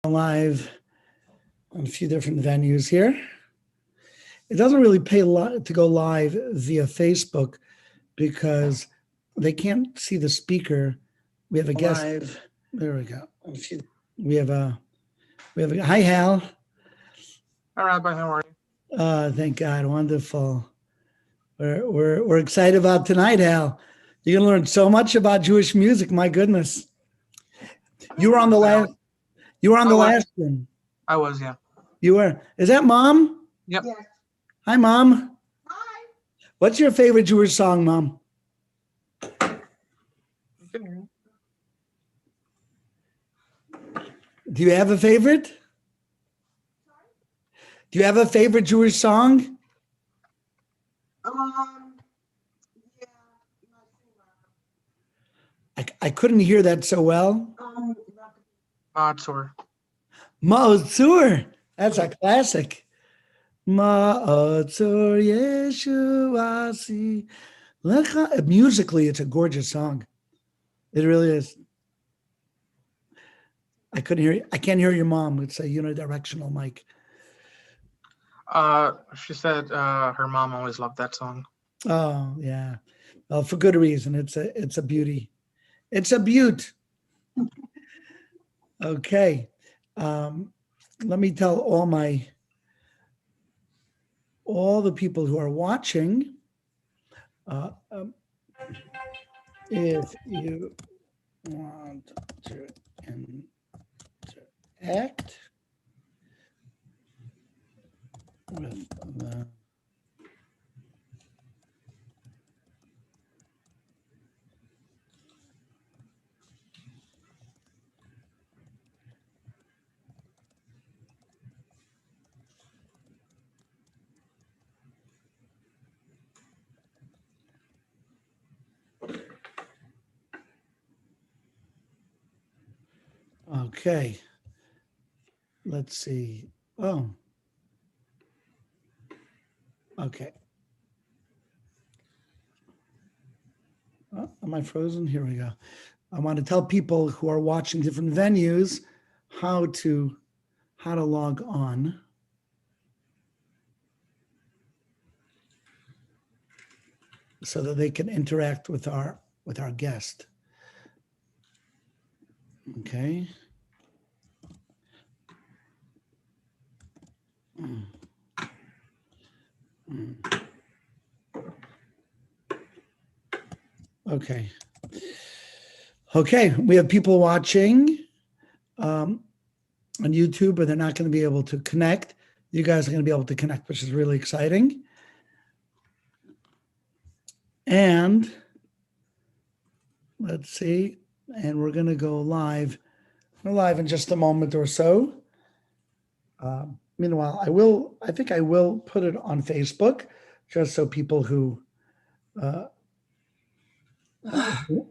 live on a few different venues here. It doesn't really pay a lot to go live via Facebook because they can't see the speaker. We have a guest. Live. There we go. We have a hi, Hal. Hi, Rabbi. How are you? Thank God. Wonderful. We're excited about tonight, Hal. You're gonna learn so much about Jewish music. My goodness. You were on the last. You were on the last one. I was, yeah. You were. Is that Mom? Yep. Yeah. Hi, Mom. Hi. What's your favorite Jewish song, Mom? Do you have a favorite? Do you have a favorite Jewish song? Yeah. I couldn't hear that so well. Matzor. Ma'otzur. That's a classic. Ma'otzur Yeshuasi. Musically, it's a gorgeous song. It really is. I couldn't hear you. I can't hear your mom. It's a unidirectional mic. She said her mom always loved that song. Oh, yeah. Well, for good reason. It's a beauty. It's a beaut. Okay. Let me tell all the people who are watching, if you want to interact with the Okay. Let's see. Oh. Okay. Oh, am I frozen? Here we go. I want to tell people who are watching different venues how to log on. So that they can interact with our guest. Okay. Okay. Okay, we have people watching on YouTube, but they're not going to be able to connect. You guys are going to be able to connect, which is really exciting. And let's see. And we're going to go live. We're live in just a moment or so. Meanwhile, I think I will put it on Facebook just so people who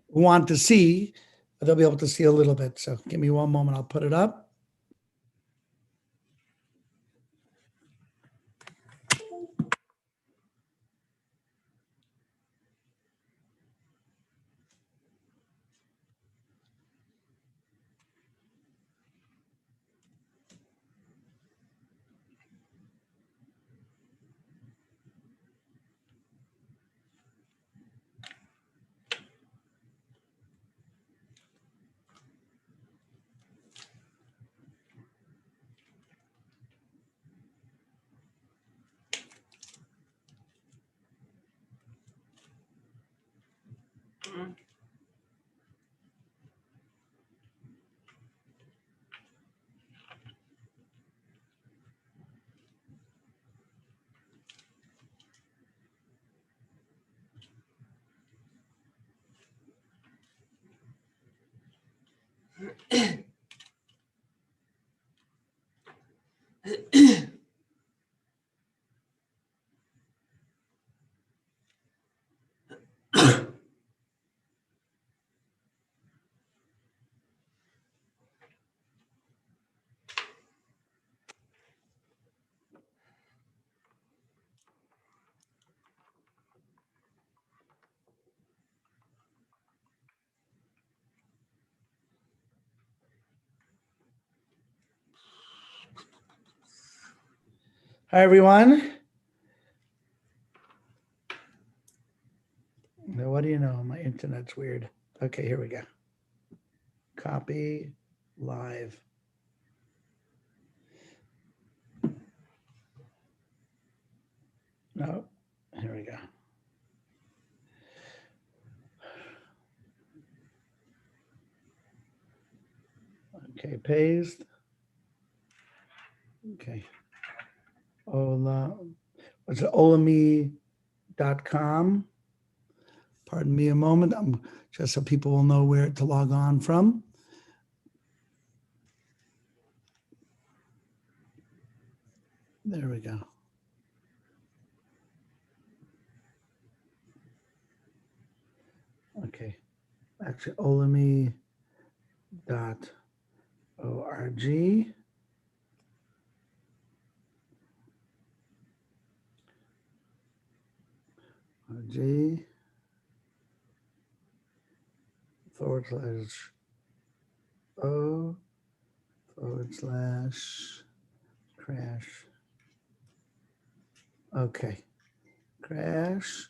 want to see, they'll be able to see a little bit. So give me one moment. I'll put it up. Hi, everyone. Now, what do you know? My internet's weird. Okay, here we go. Copy live. No, here we go. Okay, paste. Okay. What's it? Olami.com. Pardon me a moment. I'm just so people will know where to log on from. There we go. Okay. Actually, olami.org. G /O/crash. Okay. Crash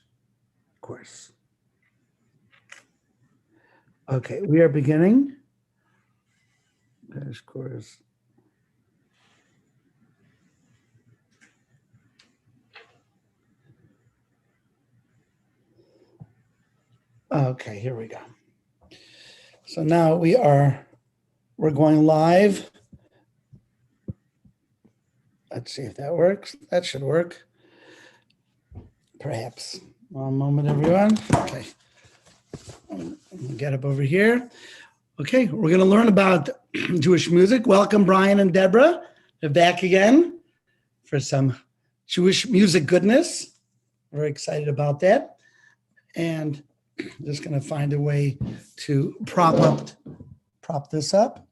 course. Okay, we are beginning. Crash course. Okay, here we go. So now we're going live. Let's see if that works. That should work. Perhaps. One moment, everyone. Okay. Get up over here. Okay, we're going to learn about Jewish music. Welcome, Brian and Deborah. They're back again for some Jewish music goodness. Very excited about that. And just going to find a way to prop this up.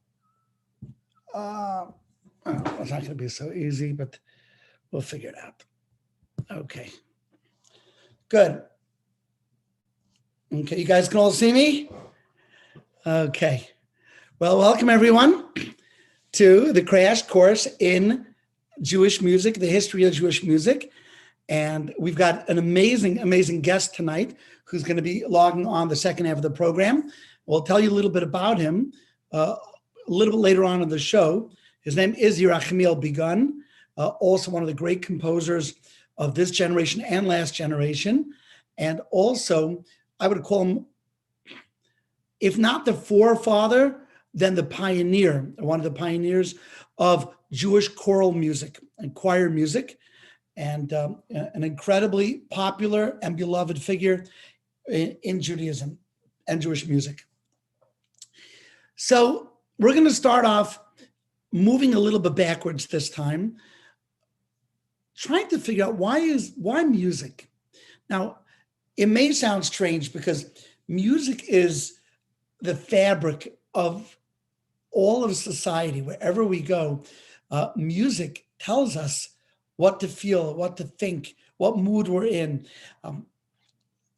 It's not going to be so easy, but we'll figure it out. Okay. Good. Okay, you guys can all see me? Okay. Well, welcome everyone to the crash course in Jewish music, the history of Jewish music. And we've got an amazing, amazing guest tonight who's going to be logging on the second half of the program. We'll tell you a little bit about him a little bit later on in the show. His name is Yerachmiel Begun, also one of the great composers of this generation and last generation. And also, I would call him, if not the forefather, then the pioneer, one of the pioneers of Jewish choral music and choir music, and an incredibly popular and beloved figure in Judaism and Jewish music. So we're going to start off moving a little bit backwards this time, trying to figure out why music. Now, it may sound strange because music is the fabric of all of society. Wherever we go, music tells us what to feel, what to think, what mood we're in.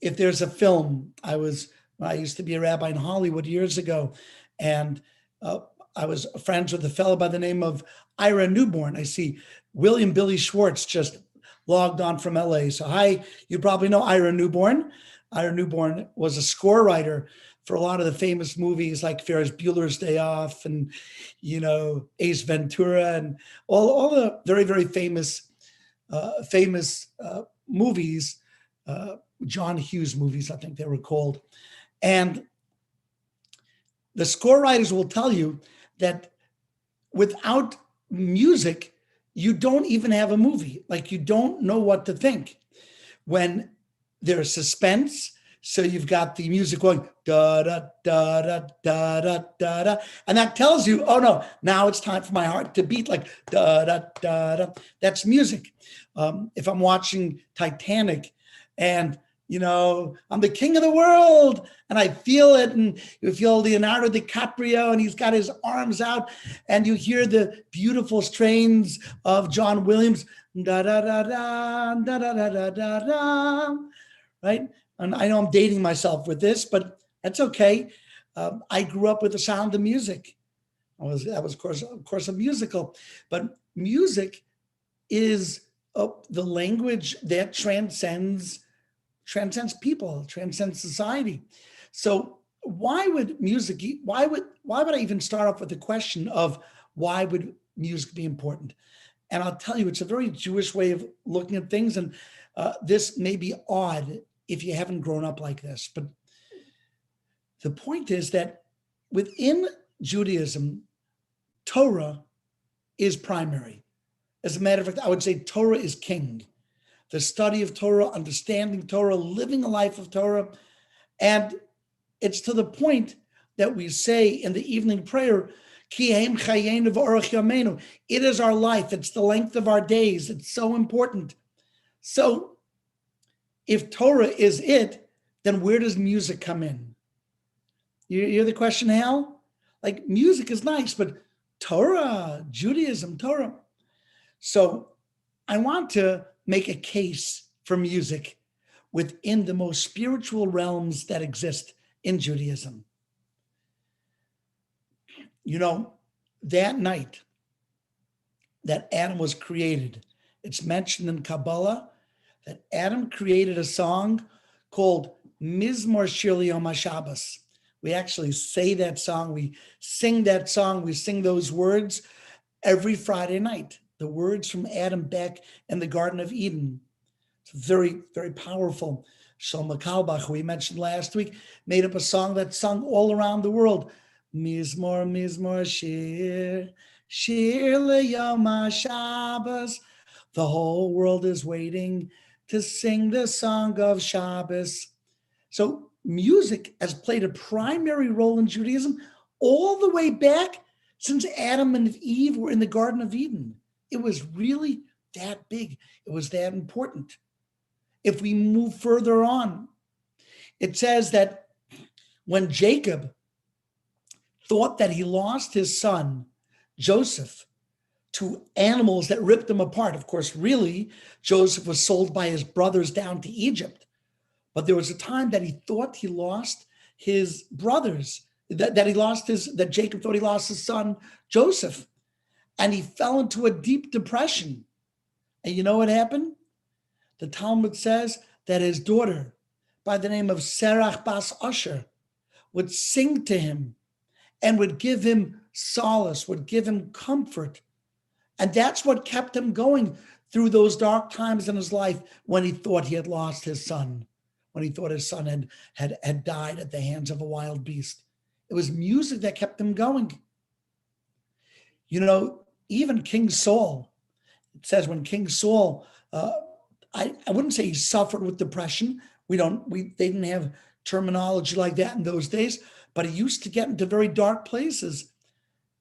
If there's a film, I used to be a rabbi in Hollywood years ago, and I was friends with a fellow by the name of Ira Newborn. I see William Billy Schwartz just logged on from LA. So hi, you probably know Ira Newborn. Ira Newborn was a score writer for a lot of the famous movies like Ferris Bueller's Day Off and, Ace Ventura and all the very, very famous movies, John Hughes movies, I think they were called. And the score writers will tell you that without music, you don't even have a movie. Like you don't know what to think. When there's suspense, so you've got the music going da da da da da da da da, and that tells you, oh no, now it's time for my heart to beat like da da da da. That's music. If I'm watching Titanic, and I'm the king of the world, and I feel it, and you feel Leonardo DiCaprio, and he's got his arms out, and you hear the beautiful strains of John Williams, da da da da da da da da da da, right? And I know I'm dating myself with this, but that's okay. I grew up with the Sound of Music. That was of course a musical, but music is the language that transcends people, transcends society. So why would I even start off with the question of why would music be important? And I'll tell you, it's a very Jewish way of looking at things. And this may be odd if you haven't grown up like this. But the point is that within Judaism, Torah is primary. As a matter of fact, I would say Torah is king. The study of Torah, understanding Torah, living a life of Torah. And it's to the point that we say in the evening prayer, Ki heim chayenu v'orach yameinu. It is our life. It's the length of our days. It's so important. So if Torah is it, then where does music come in? You hear the question, Hal? Like, music is nice, but Torah, Judaism, Torah. So I want to make a case for music within the most spiritual realms that exist in Judaism. You know, that night that Adam was created, it's mentioned in Kabbalah that Adam created a song called Mizmor Shir Yom HaShabbos. We actually say that song, we sing that song, we sing those words every Friday night. The words from Adam back in the Garden of Eden. It's very, very powerful. Shlomo Kalbach, who we mentioned last week, made up a song that's sung all around the world. Mizmor, Mizmor, Shir, Shir Yom HaShabbos. The whole world is waiting to sing the song of Shabbos. So music has played a primary role in Judaism all the way back since Adam and Eve were in the Garden of Eden. It was really that big. It was that important. If we move further on, it says that when Jacob thought that he lost his son, Joseph, to animals that ripped him apart. Of course, really, Joseph was sold by his brothers down to Egypt. But there was a time that he thought he lost his brothers, that Jacob thought he lost his son, Joseph. And he fell into a deep depression. And you know what happened? The Talmud says that his daughter, by the name of Serach Bas Asher, would sing to him and would give him solace, would give him comfort. And that's what kept him going through those dark times in his life when he thought he had lost his son, when he thought his son had died at the hands of a wild beast. It was music that kept him going. You know, even King Saul, it says when King Saul, I wouldn't say he suffered with depression. They didn't have terminology like that in those days, but he used to get into very dark places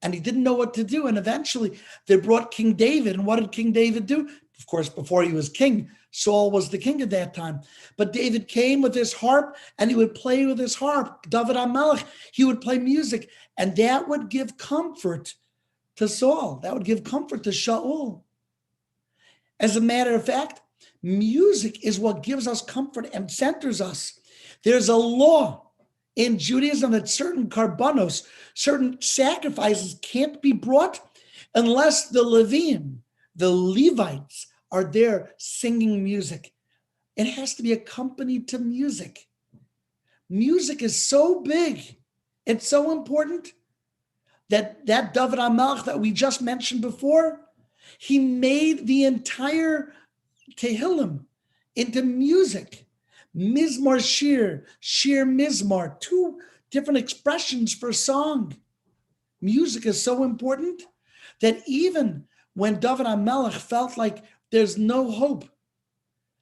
and he didn't know what to do. And eventually they brought King David. And what did King David do? Of course, before he was king, Saul was the king at that time. But David came with his harp and he would play with his harp. David HaMelech, he would play music. And that would give comfort to Saul. That would give comfort to Shaul. As a matter of fact, music is what gives us comfort and centers us. There's a law in Judaism that certain karbanos, certain sacrifices can't be brought unless the Levim, the Levites, are there singing music. It has to be accompanied to music. Music is so big, it's so important that David HaMelech that we just mentioned before, he made the entire Tehillim into music. Mizmor Shir, Shir Mizmor, two different expressions for song. Music is so important that even when David HaMelech felt like there's no hope,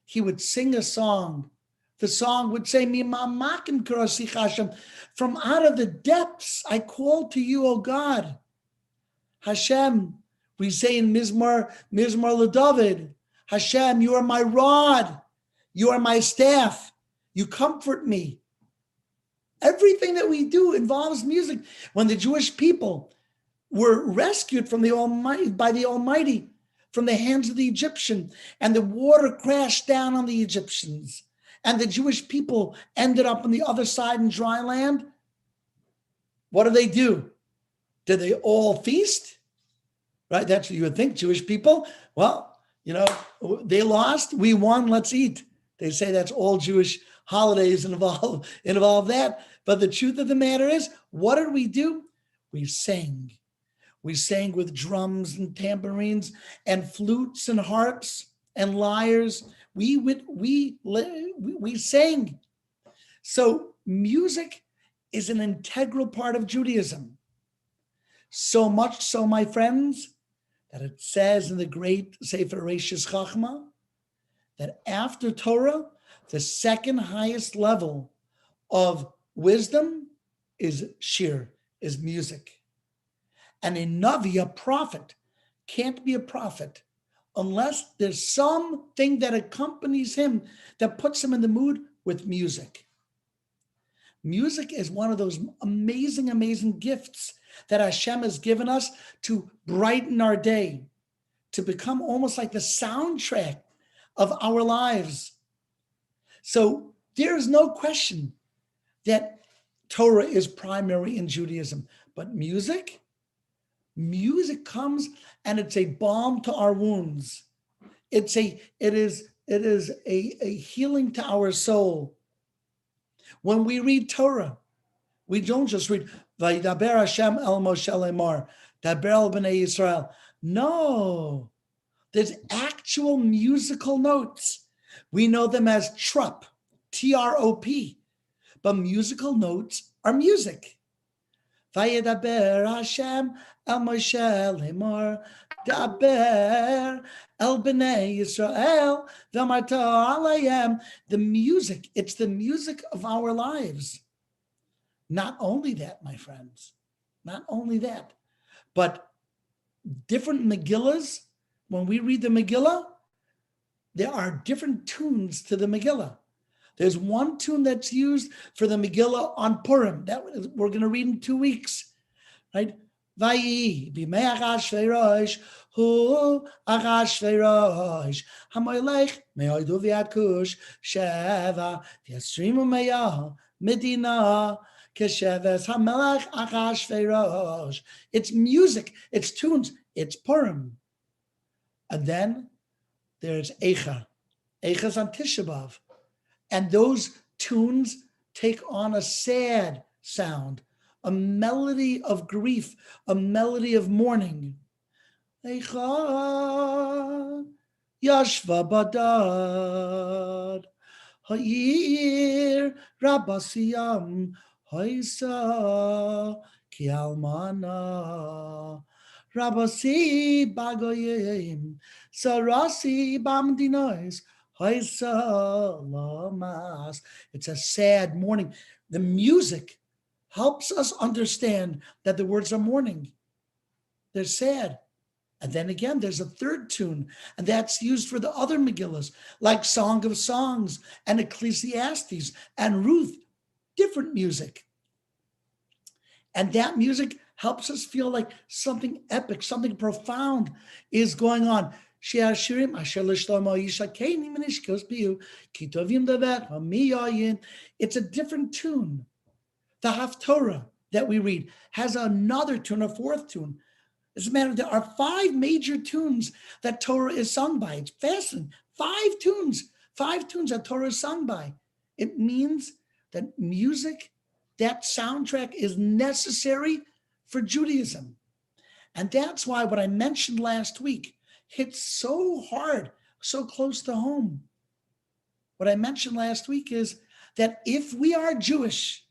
he would sing a song. The song would say, "Mimamakim karasich Hashem," from out of the depths I call to you, O God. Hashem, we say in Mizmor LeDavid, Hashem, you are my rod, you are my staff, you comfort me. Everything that we do involves music. When the Jewish people were rescued from the Almighty, by the Almighty, from the hands of the Egyptian, and the water crashed down on the Egyptians, and the Jewish people ended up on the other side in dry land, what do they do? Did they all feast? Right? That's what you would think, Jewish people. Well, They lost, we won, let's eat. They say that's all Jewish holidays involve that. But the truth of the matter is, what did we do? We sang. We sang with drums and tambourines and flutes and harps and lyres. We sang. So music is an integral part of Judaism. So much so, my friends, that it says in the great Sefer Reishis Chachma that after Torah, the second highest level of wisdom is shir, is music. And a Navi, a prophet, can't be a prophet unless there's something that accompanies him that puts him in the mood with music. Music is one of those amazing, amazing gifts that Hashem has given us to brighten our day, to become almost like the soundtrack of our lives. So there is no question that Torah is primary in Judaism, but music comes and it's a balm to our wounds. It is a healing to our soul. When we read Torah, we don't just read Vayidaber Hashem el Moshe lemar, Daber el bnei Yisrael. No, there's actual musical notes. We know them as trop, T-R-O-P, but musical notes are music. Vayidaber Hashem el Moshe lemar, Daber el bnei Yisrael, v'amarta alayim. The music, it's the music of our lives. Not only that, my friends, not only that, but different Megillas, when we read the Megillah, there are different tunes to the Megillah. There's one tune that's used for the Megillah on Purim that we're going to read in 2 weeks, right? Vayi b'mei Achashverosh hu Achashverosh hamoilech me'odu v'yadkush sheva v'yasrimu me'yah medina kesheves hamelech Achashverosh. It's music, it's tunes, it's Purim. And then there's Eicha. Eicha's on Tisha B'Av. And those tunes take on a sad sound, a melody of grief, a melody of mourning. Eicha yashva badad ha'ir rabasiyam ha'isa ki almana rabasi bagoyim sarasi bamdinois ha'isa lamas. It's a sad mourning. The music helps us understand that the words are mourning. They're sad. And then again, there's a third tune, and that's used for the other Megillas, like Song of Songs and Ecclesiastes and Ruth, different music. And that music helps us feel like something epic, something profound is going on. It's a different tune. The Haftorah that we read has another tune, a fourth tune. As a matter of fact, there are 5 major tunes that Torah is sung by. It's fascinating. 5 tunes that Torah is sung by. It means that music, that soundtrack is necessary for Judaism. And that's why what I mentioned last week hits so hard, so close to home. What I mentioned last week is that if we are Jewish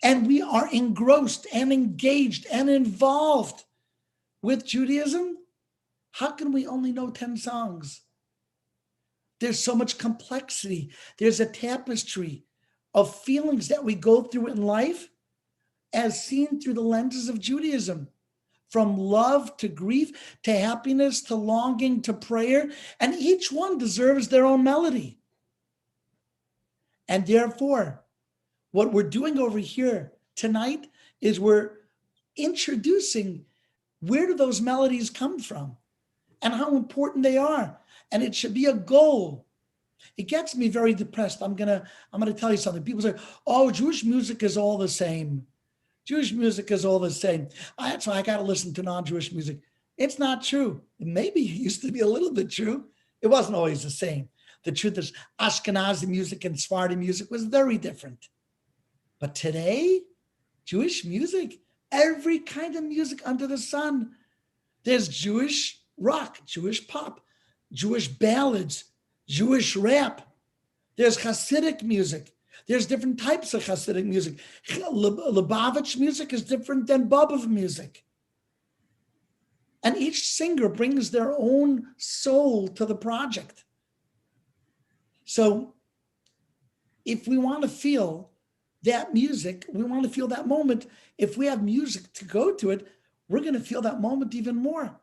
and we are engrossed and engaged and involved with Judaism, how can we only know 10 songs? There's so much complexity. There's a tapestry of feelings that we go through in life as seen through the lenses of Judaism, from love to grief to happiness to longing to prayer, and each one deserves their own melody. And therefore, what we're doing over here tonight is we're introducing where do those melodies come from and how important they are. And it should be a goal. It gets me very depressed. I'm gonna tell you something. People say, oh, Jewish music is all the same. Jewish music is all the same. That's why I got to listen to non-Jewish music. It's not true. Maybe it used to be a little bit true. It wasn't always the same. The truth is Ashkenazi music and Sephardi music was very different. But today, Jewish music, every kind of music under the sun. There's Jewish rock, Jewish pop, Jewish ballads, Jewish rap. There's Hasidic music. There's different types of Hasidic music. Lubavitch music is different than Bobov music. And each singer brings their own soul to the project. So if we want to feel that music, we want to feel that moment, if we have music to go to it, we're going to feel that moment even more.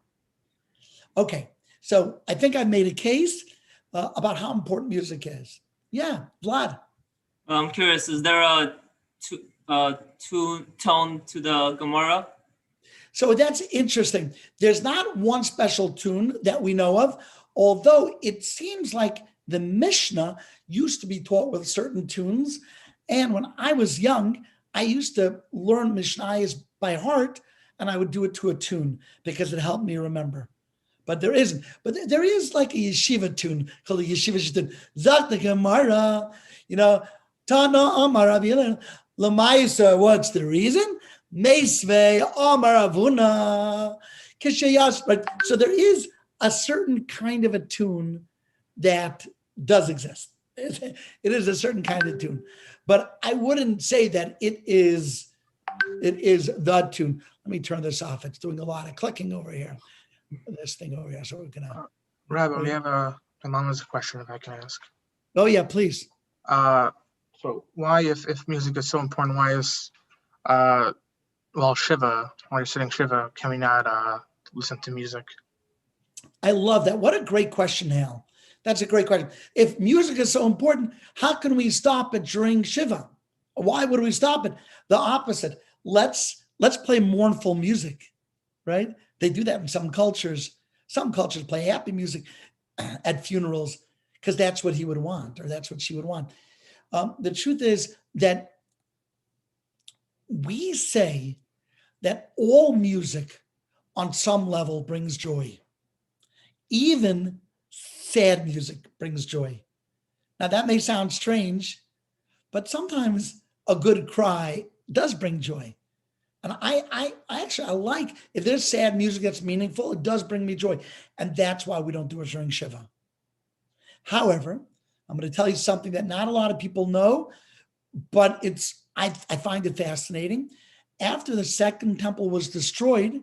Okay, so I think I've made a case about how important music is. Yeah, Vlad. I'm curious, is there a tone to the Gemara? So that's interesting. There's not one special tune that we know of, although it seems like the Mishnah used to be taught with certain tunes. And when I was young, I used to learn Mishnayos by heart, and I would do it to a tune because it helped me remember. But there isn't. But there is like a yeshiva tune called a yeshiva tune. Zak the Gemara, Tana Amar Avila Lamaisa. What's the reason? Meisve Amar Avuna Kishayas. So there is a certain kind of a tune that does exist. It is a certain kind of tune, but I wouldn't say that it is the tune. Let me turn this off. It's doing a lot of clicking over here. This thing over here. So we're gonna. Rabbi, we have a mama's question, if I can ask. Oh yeah, please. So why, if music is so important, why is Shiva, when you're sitting Shiva, can we not listen to music? I love that. What a great question, Hal. That's a great question. If music is so important, how can we stop it during Shiva? Why would we stop it? The opposite. Let's play mournful music, right? They do that in some cultures. Some cultures play happy music at funerals because that's what he would want, or that's what she would want. The truth is that we say that all music on some level brings joy. Even sad music brings joy. Now that may sound strange, but sometimes a good cry does bring joy. And I actually like, if there's sad music that's meaningful, it does bring me joy. And that's why we don't do it during Shiva. However, I'm going to tell you something that not a lot of people know, but I find it fascinating. After the second temple was destroyed,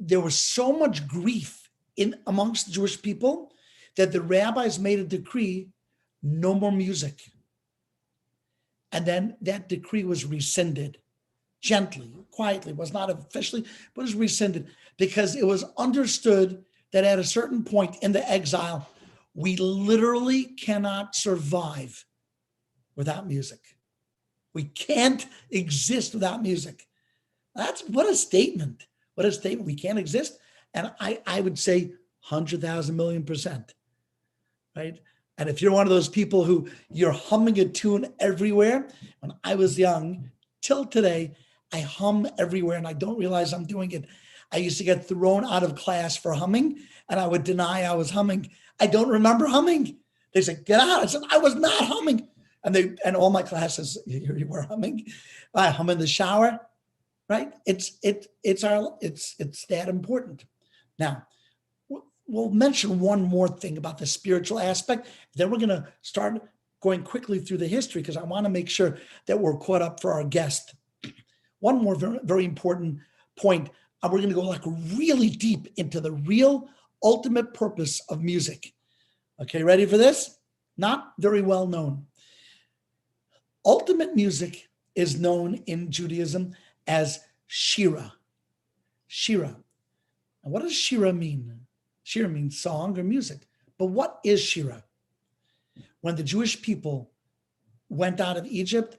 there was so much grief amongst the Jewish people that the rabbis made a decree, no more music. And then that decree was rescinded gently, quietly, was not officially, but was rescinded because it was understood that at a certain point in the exile, we literally cannot survive without music. We can't exist without music. What a statement. What a statement. We can't exist. And I would say 100,000 million %, right? And if you're one of those people who you're humming a tune everywhere, when I was young, till today, I hum everywhere and I don't realize I'm doing it. I used to get thrown out of class for humming and I would deny I was humming. I don't remember humming. They said, get out. I said, I was not humming. And all my classes, you were humming. I hum in the shower, right? It's that important. Now, we'll mention one more thing about the spiritual aspect. Then we're going to start going quickly through the history because I want to make sure that we're caught up for our guest. One more very, very important point. We're going to go like really deep into the real ultimate purpose of music. Okay, ready for this? Not very well known. Ultimate music is known in Judaism as Shira. Shira. And what does Shira mean? Shira means song or music. But what is Shira? When the Jewish people went out of Egypt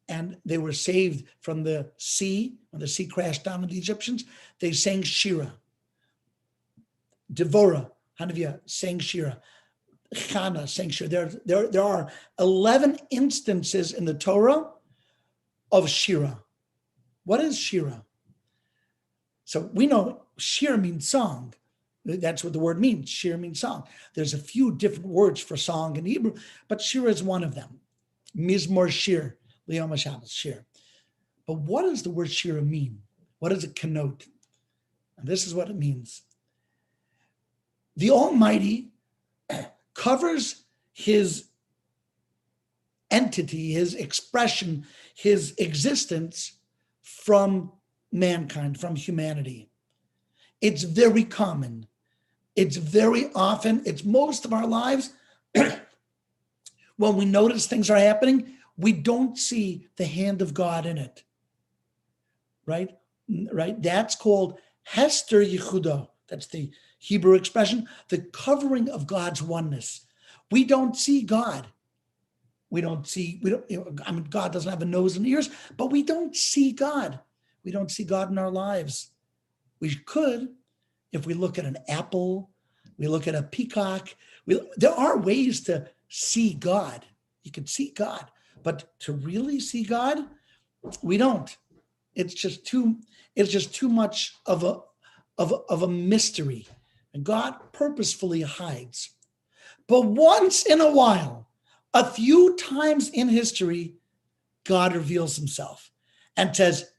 and they were saved from the sea, when the sea crashed down on the Egyptians, they sang Shira. Devorah, Hanavia, sang Shira. Chana sang Shira. There are 11 instances in the Torah of Shira. What is Shira? So we know Shira means song. That's what the word means. Shir means song. There's a few different words for song in Hebrew, but shir is one of them. Mizmor shir, Liyom HaShabbos, shir. But what does the word shira mean? What does it connote? And this is what it means. The Almighty covers his entity, his expression, his existence from mankind, from humanity. It's very common. It's very often, it's most of our lives. When we notice things are happening, we don't see the hand of God in it. Right? That's called Hester Yehuda. That's the Hebrew expression, the covering of God's oneness. We don't see God. God doesn't have a nose and ears, but we don't see God. We don't see God in our lives. We could, if we look at an apple, we look at a peacock. There are ways to see God. You can see God, but to really see God, we don't. It's just too much of a mystery. And God purposefully hides. But once in a while, a few times in history, God reveals himself and says,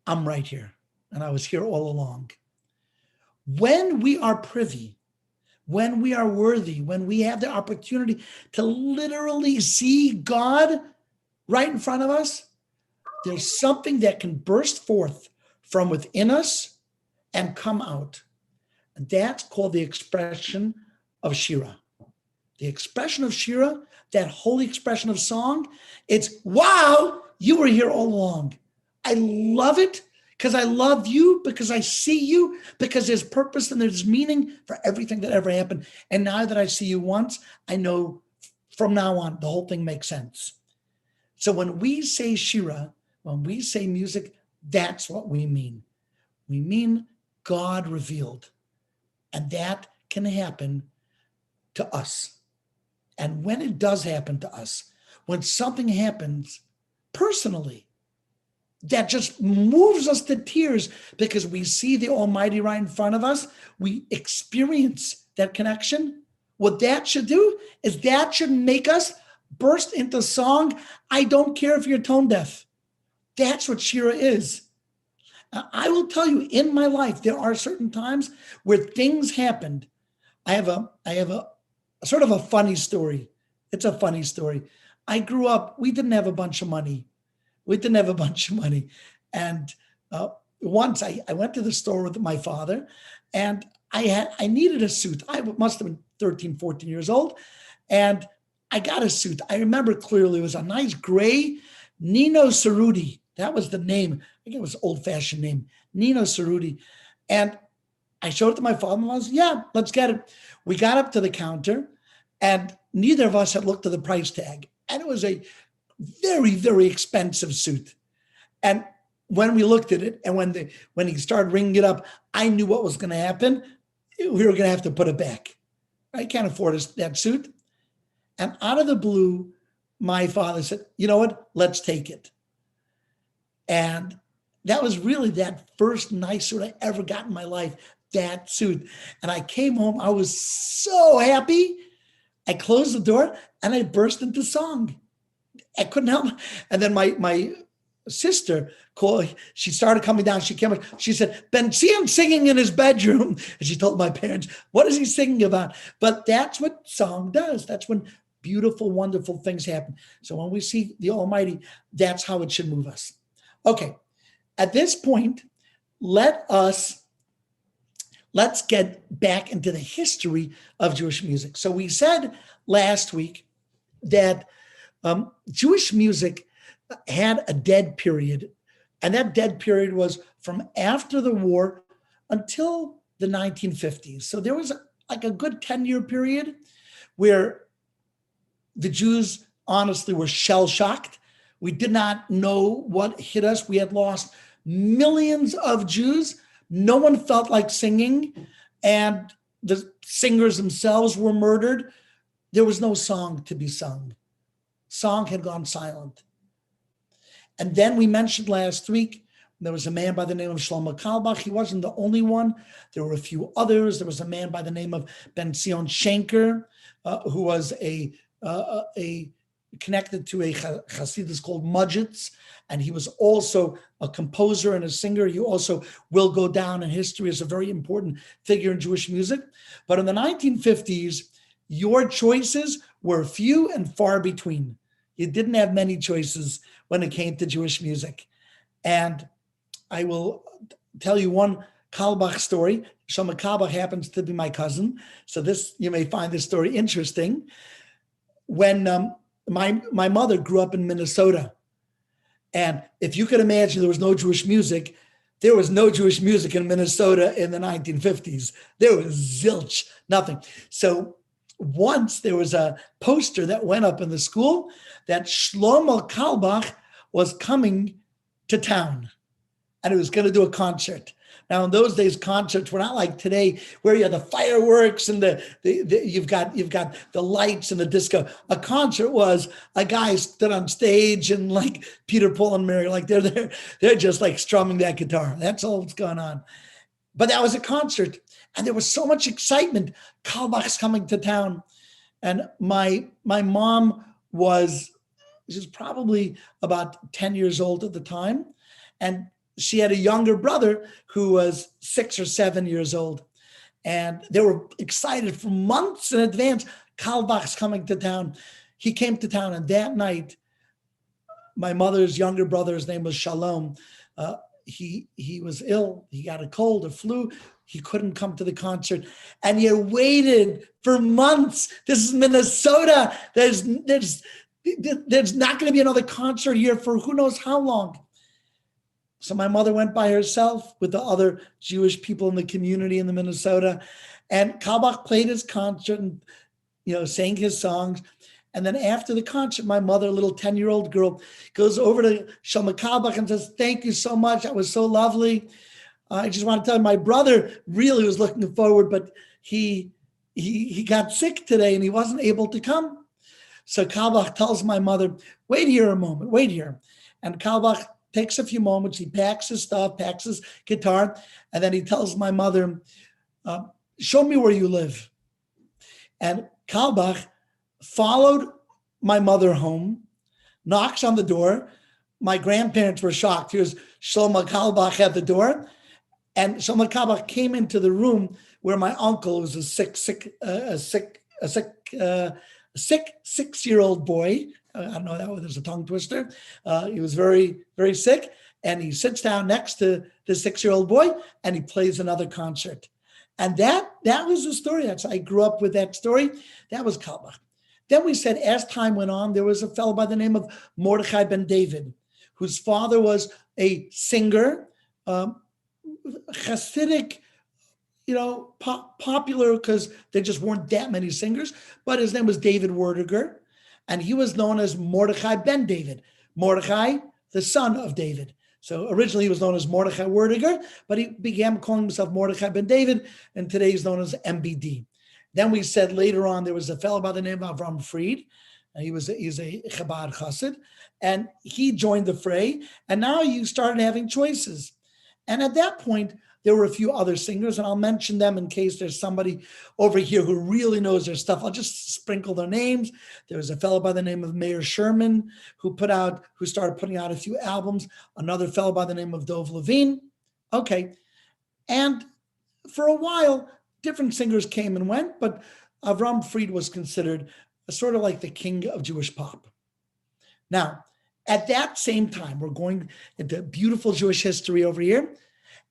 I'm right here. And I was here all along. When we are privy, when we are worthy, when we have the opportunity to literally see God right in front of us, there's something that can burst forth from within us and come out. And that's called the expression of Shira. The expression of Shira, that holy expression of song, it's, wow, you were here all along. I love it because I love you, because I see you, because there's purpose and there's meaning for everything that ever happened. And now that I see you once, I know from now on, the whole thing makes sense. So when we say Shira, when we say music, that's what we mean. We mean God revealed. And that can happen to us. And when it does happen to us, when something happens personally, that just moves us to tears because we see the Almighty right in front of us, we experience that connection. What that should do is that should make us burst into song. I don't care if you're tone deaf. That's what Shira is. Now, I will tell you, in my life, there are certain times where things happened. I have a sort of a funny story. It's a funny story. I grew up, we didn't have a bunch of money. And once I went to the store with my father and I needed a suit. I must have been 13, 14 years old. And I got a suit. I remember clearly it was a nice gray Nino Cerruti. That was the name. I think it was an old-fashioned name, Nino Cerruti. And I showed it to my father-in-law. I said, yeah, let's get it. We got up to the counter and neither of us had looked at the price tag. And it was a very, very expensive suit. And when we looked at it and when he started ringing it up, I knew what was going to happen. We were going to have to put it back. I can't afford that suit. And out of the blue, my father said, you know what? Let's take it. And that was really that first nice suit I ever got in my life, that suit. And I came home. I was so happy. I closed the door and I burst into song. I couldn't help it. And then my sister called, she started coming down. She came up, she said, Ben, see him singing in his bedroom. And she told my parents, what is he singing about? But that's what song does. That's when beautiful, wonderful things happen. So when we see the Almighty, that's how it should move us. Okay, at this point, let's get back into the history of Jewish music. So we said last week that Jewish music had a dead period, and that dead period was from after the war until the 1950s. So there was like a good 10-year period where the Jews honestly were shell-shocked. We did not know what hit us. We had lost millions of Jews. No one felt like singing, and the singers themselves were murdered. There was no song to be sung. Song had gone silent. And then we mentioned last week There was a man by the name of Shlomo Kalbach. He wasn't the only one. There were a few others. There was a man by the name of Ben Zion Schenker, who was a connected to a Hasidus called Mudgets, and he was also a composer and a singer. He also will go down in history as a very important figure in Jewish music. But in the 1950s, your choices were few and far between. You didn't have many choices when it came to Jewish music. And I will tell you one Kalbach story. Shlomo Kalbach happens to be my cousin. So this, you may find this story interesting. When my mother grew up in Minnesota, and if you could imagine there was no Jewish music, there was no Jewish music in Minnesota in the 1950s. There was zilch, nothing. So once there was a poster that went up in the school that Shlomo Kalbach was coming to town and he was going to do a concert. Now, in those days, concerts were not like today, where you have the fireworks and you've got the lights and the disco. A concert was a guy stood on stage and like Peter, Paul, and Mary, like they're just like strumming that guitar. That's all that's going on. But that was a concert, and there was so much excitement. Kalbach's coming to town, and my mom she was probably about 10 years old at the time, and she had a younger brother who was 6 or 7 years old. And they were excited for months in advance. Kalbach's coming to town. He came to town, and that night, my mother's younger brother's name was Shalom. He was ill. He got a cold, a flu. He couldn't come to the concert. And you waited for months. This is Minnesota. There's not going to be another concert here for who knows how long. So my mother went by herself with the other Jewish people in the community in the Minnesota, and Kalbach played his concert and, sang his songs. And then after the concert, my mother, a little 10-year-old girl, goes over to Shlomo Kalbach and says, "Thank you so much. That was so lovely. I just want to tell you, my brother really was looking forward, but he got sick today and he wasn't able to come." So Kalbach tells my mother, "Wait here a moment, wait here." And Kalbach takes a few moments. He packs his stuff, packs his guitar, and then he tells my mother, "Show me where you live." And Kalbach followed my mother home, knocks on the door. My grandparents were shocked. Here's Shlomo Kalbach at the door. And Shlomo Kalbach came into the room where my uncle was a sick 6-year-old boy. I don't know, that was a tongue twister. He was very, very sick. And he sits down next to the 6-year-old boy and he plays another concert. And that was the story. I grew up with that story. That was Kalbach. Then we said, as time went on, there was a fellow by the name of Mordechai ben David, whose father was a singer, Hasidic, popular because there just weren't that many singers, but his name was David Werdiger, and he was known as Mordechai ben David. Mordechai, the son of David. So originally he was known as Mordechai Werdiger, but he began calling himself Mordechai ben David, and today he's known as MBD. Then we said later on there was a fellow by the name of Avram Fried, and he's a Chabad Chassid, and he joined the fray, and now you started having choices. And at that point, there were a few other singers, and I'll mention them in case there's somebody over here who really knows their stuff. I'll just sprinkle their names. There was a fellow by the name of Meir Sherman who started putting out a few albums. Another fellow by the name of Dov Levine. Okay. And for a while, different singers came and went, but Avram Fried was considered sort of like the king of Jewish pop. Now, at that same time, we're going into beautiful Jewish history over here.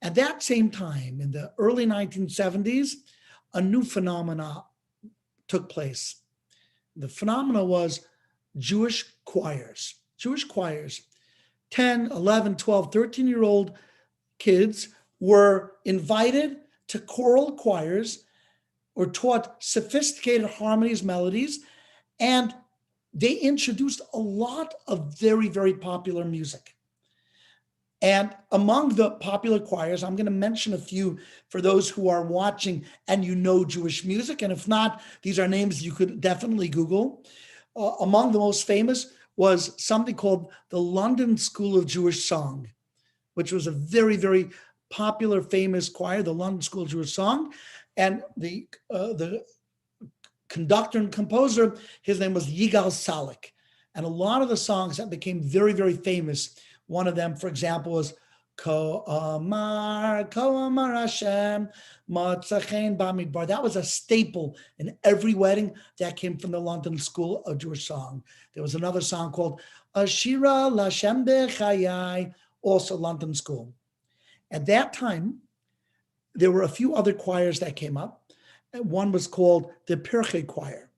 At that same time, in the early 1970s, a new phenomena took place. The phenomena was Jewish choirs. 10, 11, 12, 13-year-old kids were invited to choral choirs, were taught sophisticated harmonies, melodies, and they introduced a lot of very, very popular music. And among the popular choirs, I'm going to mention a few for those who are watching and Jewish music. And if not, these are names you could definitely Google. Among the most famous was something called the London School of Jewish Song, which was a very, very popular, famous choir, the London School Jewish Song. And the conductor and composer, his name was Yigal Salik. And a lot of the songs that became very, very famous, one of them, for example, was Ko Amar Hashem, Matzachein Bamidbar. That was a staple in every wedding. That came from the London School of Jewish Song. There was another song called Shira Lashem Bechayai, also London School. At that time, there were a few other choirs that came up. One was called the Pirchei Choir,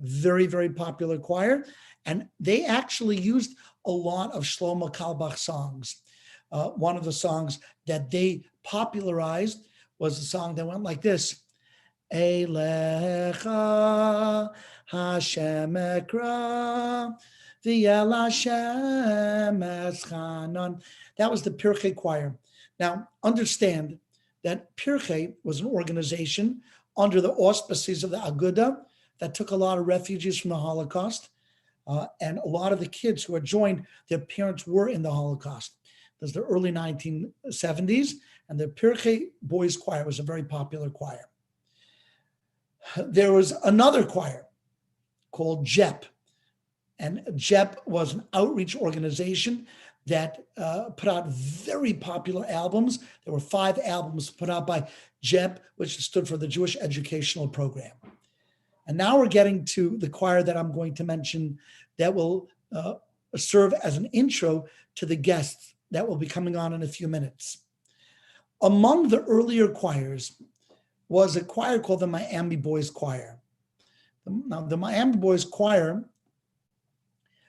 very, very popular choir. And they actually used a lot of Shlomo Carlebach songs. One of the songs that they popularized was a song that went like this. Eilecha Hashem ekra v'yel Hashem eschanon. That was the Pirchei Choir. Now, understand that Pirchei was an organization under the auspices of the Aguda that took a lot of refugees from the Holocaust. And a lot of the kids who had joined, their parents were in the Holocaust. It was the early 1970s, and the Pirchei Boys Choir was a very popular choir. There was another choir called JEP, and JEP was an outreach organization that put out very popular albums. There were 5 albums put out by JEP, which stood for the Jewish Educational Program. And now we're getting to the choir that I'm going to mention that will serve as an intro to the guests that will be coming on in a few minutes. Among the earlier choirs was a choir called the Miami Boys Choir. Now, the Miami Boys Choir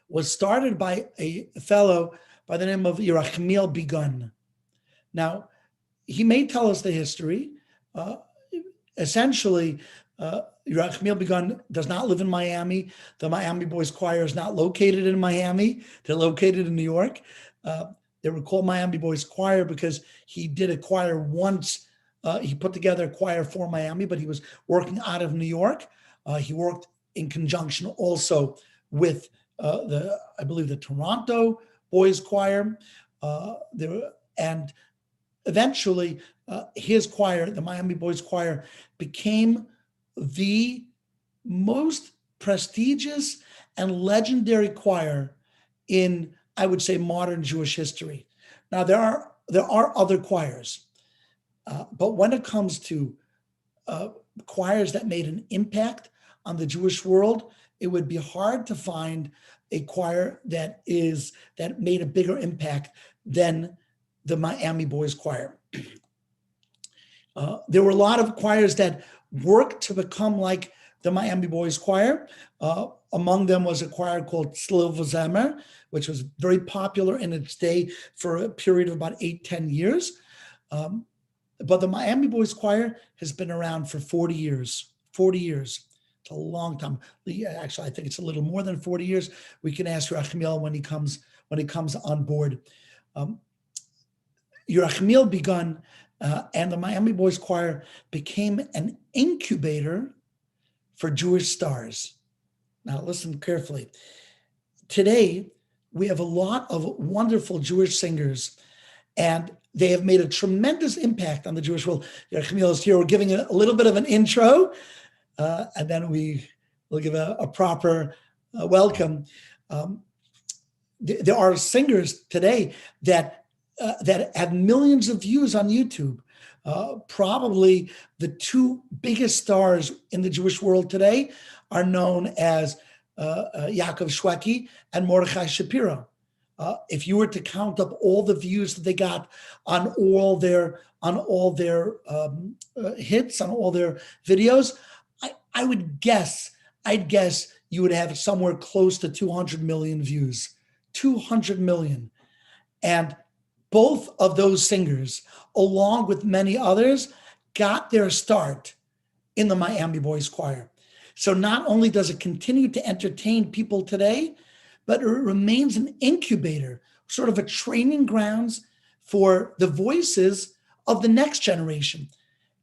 was started by a fellow by the name of Rachmael Begun. Now, he may tell us the history. Essentially, Yerachmiel Begun does not live in Miami. The Miami Boys Choir is not located in Miami. They're located in New York. They were called Miami Boys Choir because he did a choir once. He put together a choir for Miami, but he was working out of New York. He worked in conjunction also with I believe the Toronto Boys Choir. And eventually his choir, the Miami Boys Choir, became the most prestigious and legendary choir in, I would say, modern Jewish history. Now, there are other choirs, but when it comes to choirs that made an impact on the Jewish world, it would be hard to find a choir that made a bigger impact than the Miami Boys Choir. There were a lot of choirs that worked to become like the Miami Boys Choir. Among them was a choir called Tzlil V'Zemer, which was very popular in its day for a period of about 8-10 years. But the Miami Boys Choir has been around for 40 years. 40 years. It's a long time. Actually, I think it's a little more than 40 years. We can ask Yerachmiel when he comes on board. Yerachmiel Begun and the Miami Boys Choir became an incubator for Jewish stars. Now, listen carefully. Today, we have a lot of wonderful Jewish singers, and they have made a tremendous impact on the Jewish world. Yerachmiel is here. We're giving a little bit of an intro, and then we will give a proper welcome. There are singers today that have millions of views on YouTube. Probably the 2 biggest stars in the Jewish world today are known as Yaakov Shweki and Mordechai Shapiro. If you were to count up all the views that they got on all their hits, on all their videos, I'd guess you would have somewhere close to 200 million views. 200 million. And both of those singers, along with many others, got their start in the Miami Boys Choir. So not only does it continue to entertain people today, but it remains an incubator, sort of a training grounds for the voices of the next generation.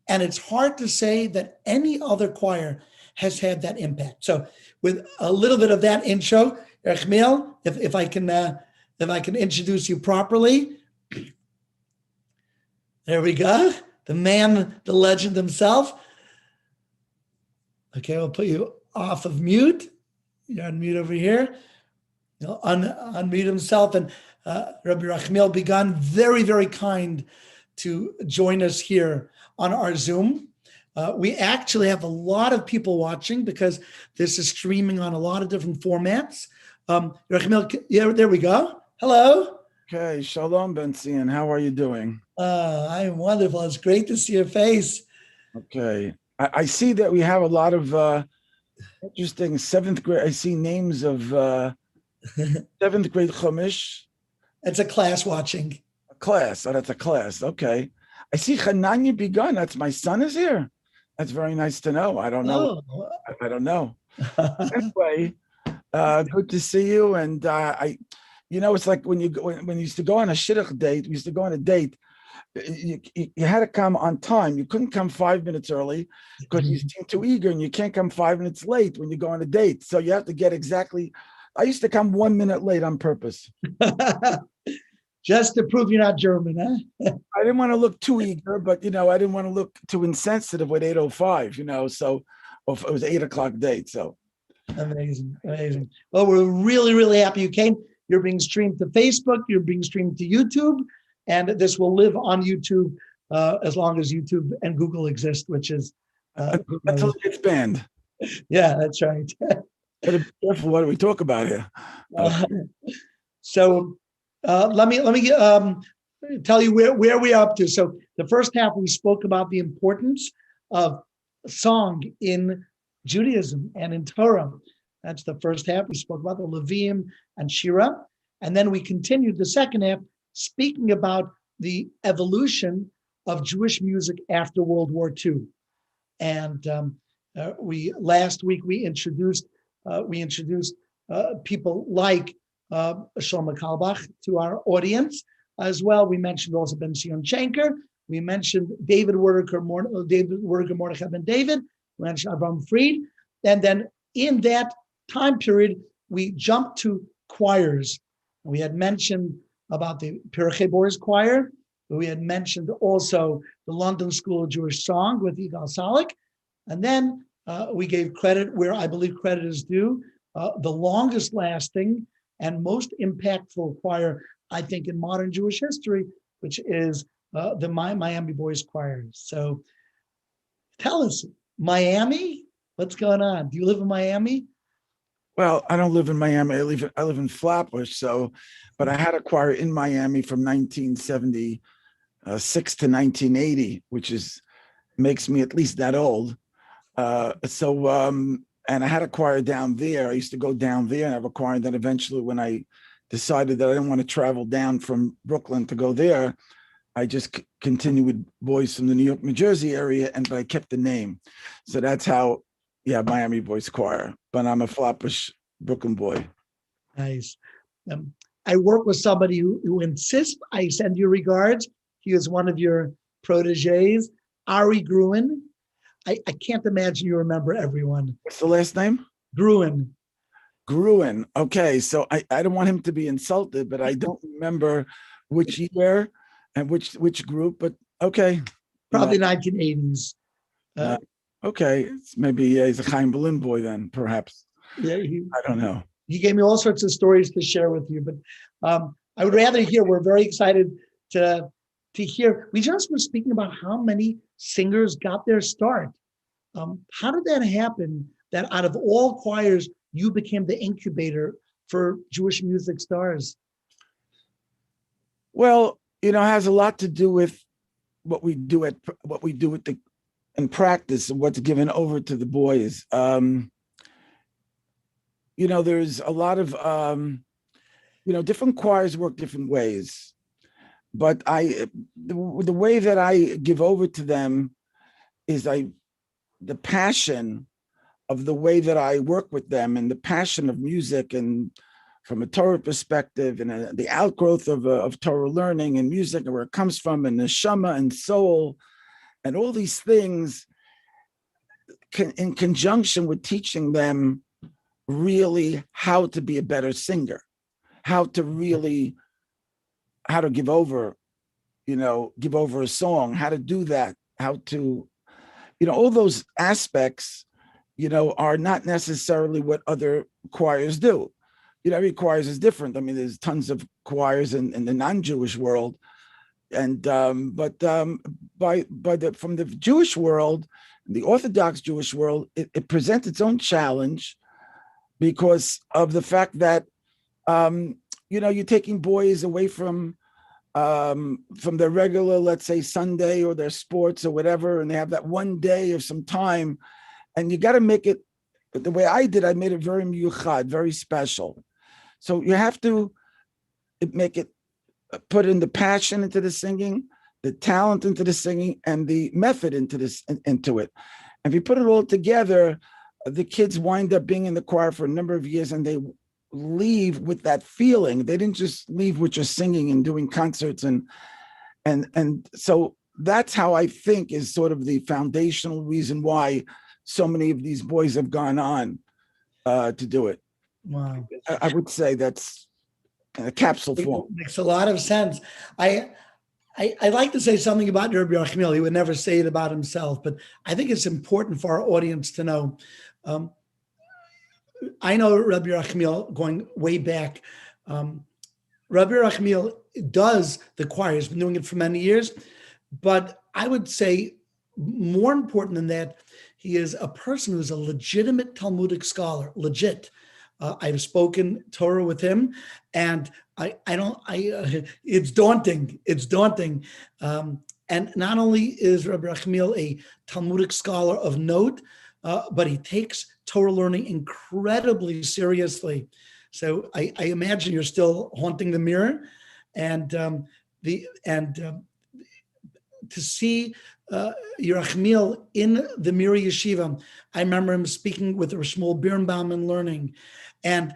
And it's hard to say that any other choir has had that impact. So with a little bit of that intro, Yerachmiel, if I can introduce you properly, There we go. The man, the legend himself. Okay, we'll put you off of mute. You're on mute over here. He'll unmute himself. And Rabbi Rachmael Begun, very, very kind to join us here on our Zoom. We actually have a lot of people watching because this is streaming on a lot of different formats. Rachmael, yeah, there we go. Hello. Okay, Shalom, Ben-Zion. How are you doing? I'm wonderful. It's great to see your face. Okay. I see that we have a lot of interesting seventh grade. I see names of seventh grade Chumash. It's a class watching. A class. Oh, that's a class. Okay. I see Hananya Begun. That's my son is here. That's very nice to know. I don't know. Oh. I don't know. Anyway, good to see you. And it's like when you used to go on a shidduch date, we used to go on a date. You had to come on time. You couldn't come 5 minutes early because you seem too eager, and you can't come 5 minutes late when you go on a date. So you have to get exactly. I used to come 1 minute late on purpose. Just to prove you're not German, huh? I didn't want to look too eager, but I didn't want to look too insensitive with 8:05. So it was 8 o'clock date. So amazing. Well, we're really, really happy you came. You're being streamed to Facebook. You're being streamed to YouTube. And this will live on YouTube as long as YouTube and Google exist, which is until it gets banned. Yeah, that's right. Gotta be careful what we talk about here. So let me tell you where we're up to. So the first half we spoke about the importance of song in Judaism and in Torah. That's the first half. We spoke about the Levium and Shira, and then we continued the second half, speaking about the evolution of Jewish music after World War II. And last week we introduced people like Shlomo Kalbach to our audience as well. We mentioned also Ben Zion Shenker. We mentioned David Werdiger Mordechai Ben David. We mentioned Avram Fried. And then in that time period, we jumped to choirs. We had mentioned about the Pirkei Boris Choir. We had mentioned also the London School of Jewish Song with Yigal Salik. And then we gave credit where I believe credit is due. The longest lasting and most impactful choir, I think, in modern Jewish history, which is the Miami Boys Choir. So tell us, Miami, what's going on? Do you live in Miami? Well, I don't live in Miami. I live in Flatbush. But I had a choir in Miami from 1976 to 1980, which makes me at least that old. And I had a choir down there. I used to go down there and have a choir. And then eventually, when I decided that I didn't want to travel down from Brooklyn to go there, I just continued with boys from the New York, New Jersey area, but I kept the name. So that's how, Miami Boys Choir. But I'm a Flatbush Brooklyn boy. Nice. I work with somebody who insists I send you regards. He is one of your proteges, Ari Gruen. I can't imagine you remember everyone. What's the last name? Gruen. Okay, so I don't want him to be insulted, but I don't remember which year and which group, but okay. Probably 1980s. Okay, it's maybe he's a Chaim Berlin boy then, perhaps. Yeah, I don't know. He gave me all sorts of stories to share with you, but I would rather hear. We're very excited to hear. We just were speaking about how many singers got their start. How did that happen? That out of all choirs, you became the incubator for Jewish music stars? Well, it has a lot to do with what we do in practice and what's given over to the boys. There's a lot of different choirs work different ways, but the way that I give over to them is the passion of the way that I work with them, and the passion of music, and from a Torah perspective, and the outgrowth of Torah learning and music, and where it comes from, and neshama and soul, and all these things in conjunction with teaching them really how to be a better singer, how to give over give over a song, how to do that, how to, all those aspects, are not necessarily what other choirs do. Every choirs is different. I mean, there's tons of choirs in the non-Jewish world, and from the Jewish world, the Orthodox Jewish world, it presents its own challenge because of the fact that you're taking boys away from their regular, let's say, Sunday or their sports or whatever, and they have that one day of some time, and you got to make it the way I did. I made it very miyuchad, very special. So you have to make it, put in the passion into the singing, the talent into the singing, and the method into it. And if you put it all together, the kids wind up being in the choir for a number of years, and they leave with that feeling. They didn't just leave with just singing and doing concerts, and so that's how I think is sort of the foundational reason why so many of these boys have gone on to do it. Wow. I would say that's in a capsule form. It makes a lot of sense. I like to say something about Rabbi Yerachmiel. He would never say it about himself, but I think it's important for our audience to know. I know Rabbi Yerachmiel going way back. Rabbi Yerachmiel does the choir. He's been doing it for many years, but I would say more important than that, he is a person who's a legitimate Talmudic scholar, legit. I've spoken Torah with him, and it's daunting. It's daunting. And not only is Rabbi Rachmael a Talmudic scholar of note, but he takes Torah learning incredibly seriously. So I imagine you're still haunting the mirror, and to see Yerachmiel in the Mirror Yeshiva. I remember him speaking with Rachmael Begun and learning, and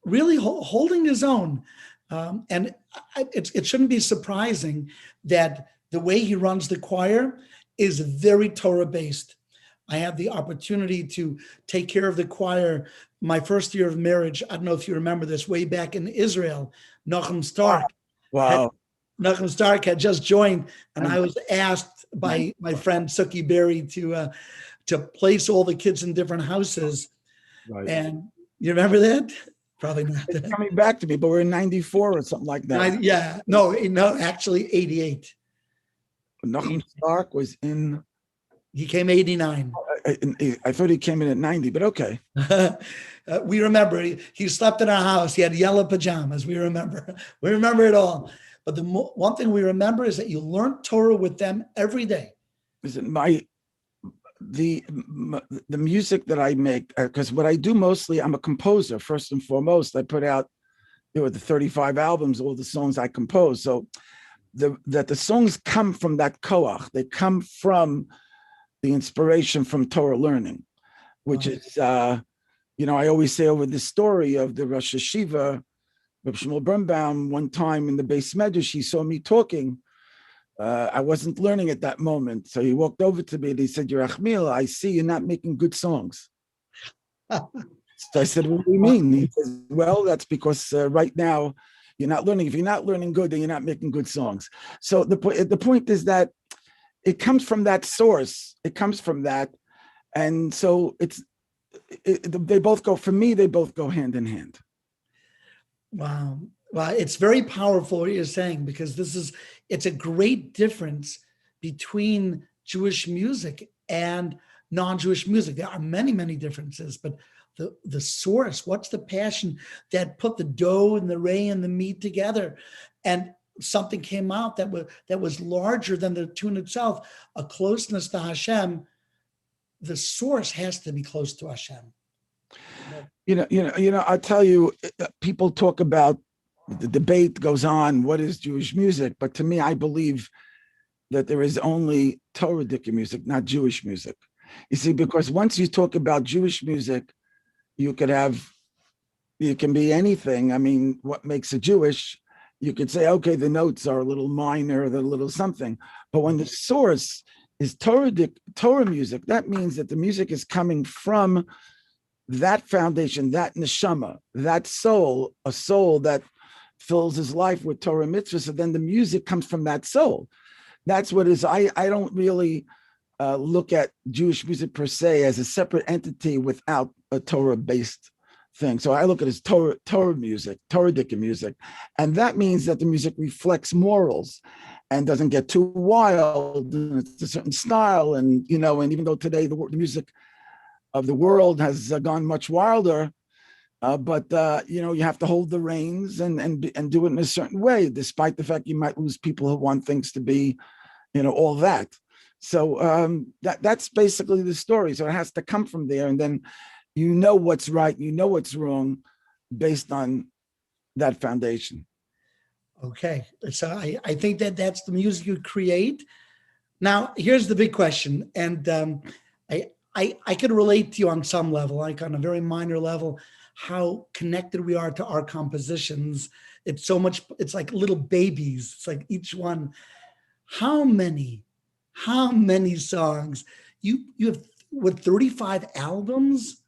really holding his own. And it shouldn't be surprising that the way he runs the choir is very Torah-based. I had the opportunity to take care of the choir my first year of marriage. I don't know if you remember this, way back in Israel. Nachum Stark. Wow. Nachum Stark had just joined, and I was asked by my friend Suki Berry to place all the kids in different houses. Right. And you remember that? Probably not. It's coming back to me, but we're in 94 or something like that. No, actually 88. Nachum Stark was in... He came 89. I thought he came in at 90, but okay. We remember he slept in our house. He had yellow pajamas. We remember it all. But the one thing we remember is that you learn Torah with them every day. Listen, the music that I make, because what I do mostly, I'm a composer first and foremost. I put out the 35 albums, all the songs I compose. So the songs come from that koach. They come from the inspiration from Torah learning, which is, I always say over the story of the Rosh Hashiva, Rachmael Begun, one time in the Beis Medrash, he saw me talking. I wasn't learning at that moment. So he walked over to me and he said, Yerachmiel, I see you're not making good songs. So I said, what do you mean? He says, well, that's because right now you're not learning. If you're not learning good, then you're not making good songs. So the point is that it comes from that source. It comes from that. And so they both go, for me, they both go hand in hand. Wow. Well, it's very powerful what you're saying, because it's a great difference between Jewish music and non-Jewish music. There are many, many differences, but the source, what's the passion that put the dough and the ray and the meat together, and something came out that was larger than the tune itself, a closeness to Hashem. The source has to be close to Hashem. I tell you, people talk about, the debate goes on, what is Jewish music? But to me, I believe that there is only Torah-dic music, not Jewish music. You see, because once you talk about Jewish music, you can be anything. I mean, what makes it Jewish? You could say, okay, the notes are a little minor, they're a little something. But when the source is Torah music, that means that the music is coming from that foundation, that neshama, that soul, a soul that fills his life with Torah mitzvahs, so then the music comes from that soul. That's what it is. I don't really look at Jewish music per se as a separate entity without a Torah-based thing. So I look at it as Torah music, Torah-dic music, and that means that the music reflects morals and doesn't get too wild. And it's a certain style, and and even though today the music of the world has gone much wilder, but you have to hold the reins and do it in a certain way, despite the fact you might lose people who want things to be, all that. So that's basically the story. So it has to come from there, and then what's right, what's wrong, based on that foundation. Okay, so I think that's the music you create. Now, here's the big question, and I could relate to you on some level, like on a very minor level, how connected we are to our compositions. It's like little babies. It's like each one. How many songs you have with 35 albums?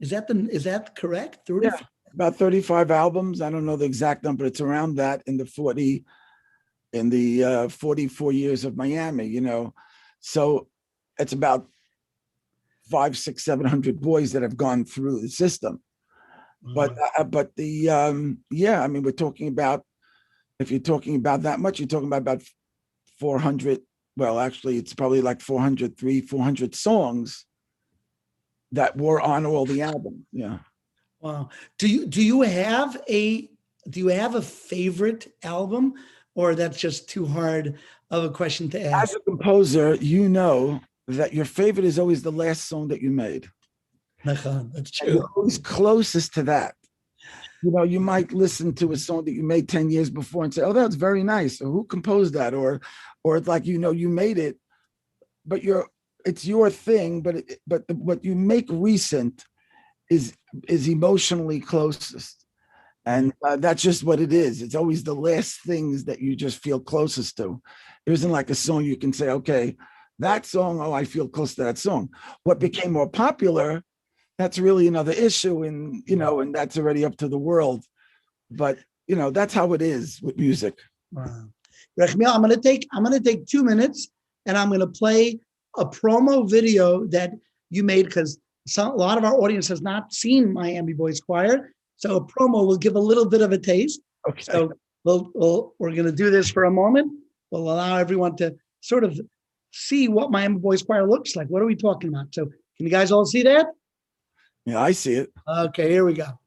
Is that correct? 35? Yeah, about 35 albums. I don't know the exact number. It's around that in the 44 years of Miami, So it's about 500, 600, 700 boys that have gone through the system. But we're talking about, if you're talking about that much, you're talking about 400. Well, actually, it's probably like 400 songs that were on all the albums. Yeah. Wow. Do you have a favorite album, or that's just too hard of a question to ask? As a composer, that your favorite is always the last song that you made. That's true. And you're always closest to that. You might listen to a song that you made 10 years before and say, "Oh, that's very nice." Or who composed that? Or it's like, you made it, but it's your thing. But what you make recent is emotionally closest, and that's just what it is. It's always the last things that you just feel closest to. There isn't like a song you can say, "Okay, that song, I feel close to that song." What became more popular, that's really another issue, and that's already up to the world. But that's how it is with music. Wow. Rachmael, I'm gonna take 2 minutes, and I'm gonna play a promo video that you made, because a lot of our audience has not seen Miami Boys Choir. So a promo will give a little bit of a taste. Okay. So we're gonna do this for a moment. We'll allow everyone to sort of see what Miami Boys Choir looks like. What are we talking about? So can you guys all see that? Yeah, I see it. Okay, here we go.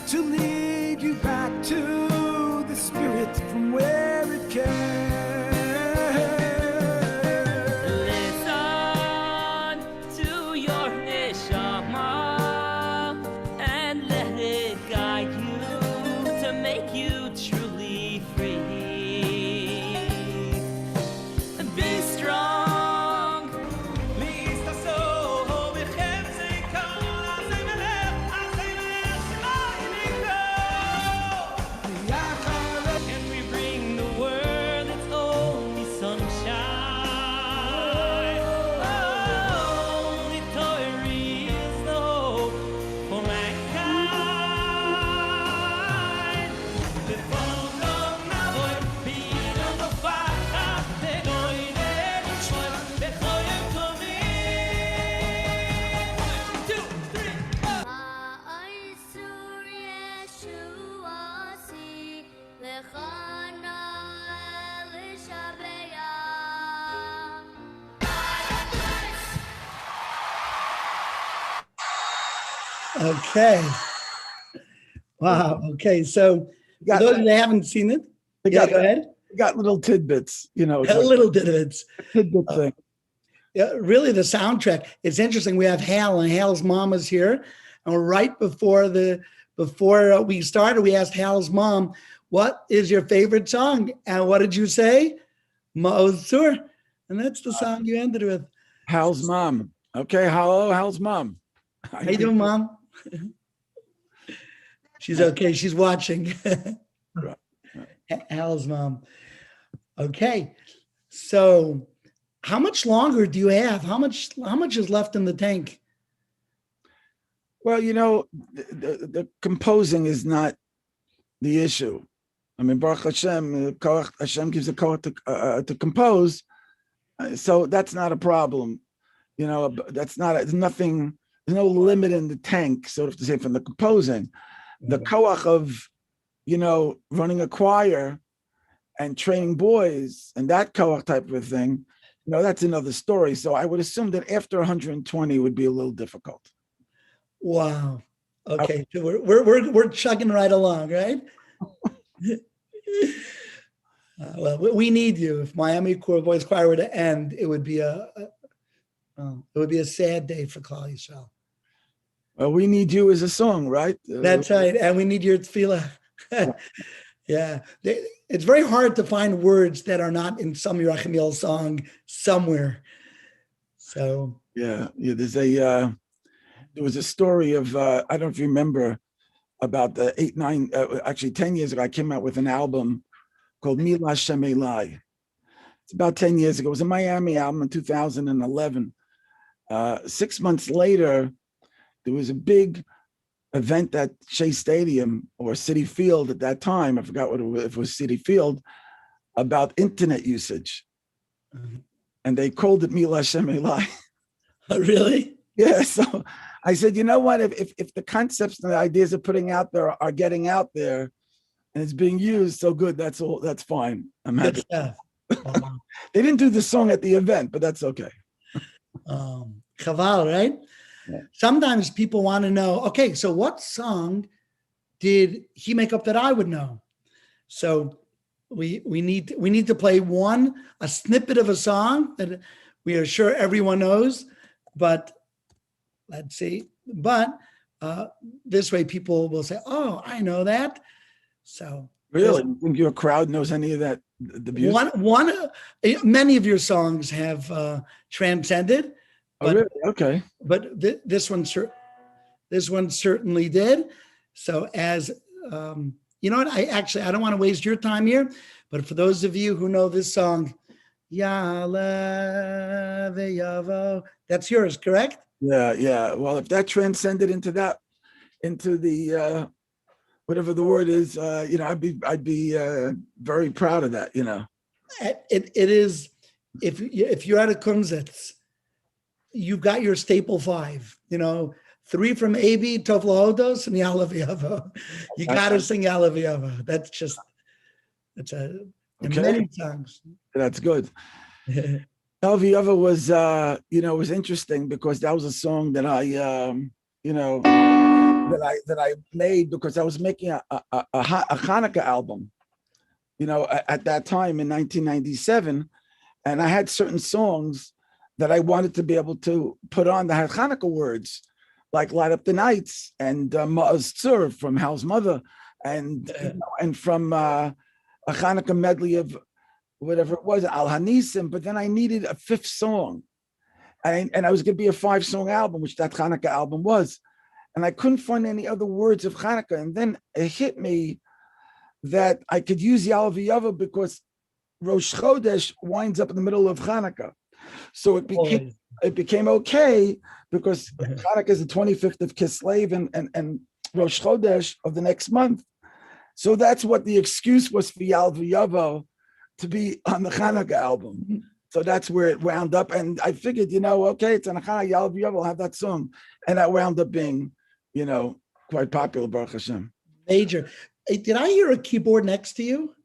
To lead you back to the spirit from where it came. Listen to your neshama and let it guide you to make you truly free. Be strong. And we bring the world its only sunshine. Only Torah is the hope for mankind. The phone of Navoy, beat on the fire, the going there, the going coming. 1, 2, 3, 4. Okay. Wow. Okay. So for those that haven't seen it, go ahead. Got little tidbits, A little bit of it. tidbit thing. Yeah, really the soundtrack. It's interesting. We have Hal, and Hal's mom is here. And right before we started, we asked Hal's mom, "What is your favorite song?" And what did you say? Ma'ozur. And that's the song you ended with. Hal's mom. Okay, hello, Hal's mom. How you doing, Mom? She's okay. She's watching. Hal's mom. Okay. So how much longer do you have? How much is left in the tank? Well, the composing is not the issue. I mean, Baruch Hashem, Hashem gives a koach to compose, so that's not a problem. That's not. There's nothing. There's no limit in the tank, so to say, from the composing. The koach of, running a choir and training boys and that koach type of thing, that's another story. So I would assume that after 120 would be a little difficult. Wow. Okay, so we're chugging right along, right? Well, we need you. If Miami Boys Choir were to end, it would be a sad day for Klal Yisrael. Well, we need you as a song, right? That's right, and we need your tefillah. Yeah, it's very hard to find words that are not in some Yerachmiel song somewhere. So there's there was a story of I don't know if you remember, about 10 years ago, I came out with an album called Mila Shem Elai. It's about 10 years ago. It was a Miami album in 2011. 6 months later, there was a big event at Shea Stadium or City Field at that time. I forgot what it was, if it was City Field, about internet usage. And they called it Mila Shem Elai. Oh, really? Yeah, so I said, you know what? If the concepts and the ideas of putting out there are getting out there and it's being used, so good. That's all. That's fine. I'm happy. They didn't do the song at the event, but that's okay. Chaval, right? Yeah. Sometimes people want to know, okay, so what song did he make up that I would know? So we need to play a snippet of a song that we are sure everyone knows, but let's see. But this way people will say, "Oh, I know that." So really, you think your crowd knows any of that? The music? Many of your songs have transcended. But, really? Okay. But this one certainly did. So as you know what, I don't want to waste your time here, but for those of you who know this song, Ya'aleh V'yavo, that's yours, correct? Yeah. Well, if that transcended into the whatever the word is, I'd be very proud of that. It is. If you're at a kumsitz, you've got your staple five. 3 from AB, Tov Lahodos, and Ya'aleh V'yavo. You got to sing Ya'aleh V'yavo. That's in many songs. That's good. Ya'aleh V'yavo was, was interesting because that was a song that I, that I made because I was making a Hanukkah album, at that time in 1997, and I had certain songs that I wanted to be able to put on that had Hanukkah words, like "Light Up the Nights" and "Ma'az Tzur" from Hal's mother, and from a Hanukkah medley of whatever it was, Al Hanisim. But then I needed a 5th song, and I was going to be a 5-song album, which that Hanukkah album was, and I couldn't find any other words of Hanukkah. And then it hit me that I could use Ya'aleh V'yavo because Rosh Chodesh winds up in the middle of Hanukkah. So it became okay because Hanukkah is the 25th of Kislev and Rosh Chodesh of the next month. So that's what the excuse was for Ya'aleh V'yavo to be on the Hanukkah album. So that's where it wound up. And I figured, okay, it's on a Hanukkah, Ya'aleh V'yavo will have that song. And that wound up being, quite popular, Baruch Hashem. Major. Hey, did I hear a keyboard next to you?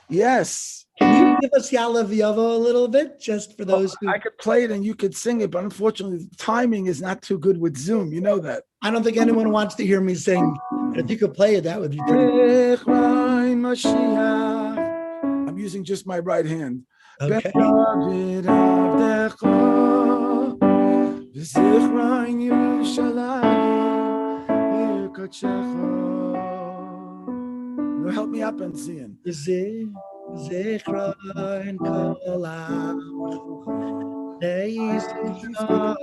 Yes. Can you give us Ya'aleh V'yavo a little bit, just for those who... I could play it and you could sing it, but unfortunately, the timing is not too good with Zoom. You know that. I don't think anyone wants to hear me sing. But if you could play it, that would be pretty good. I'm using just my right hand. Okay. V'zichra in Yerushalayim, Ir Kodshecha. You help me up and sing. Zichra in kol Israel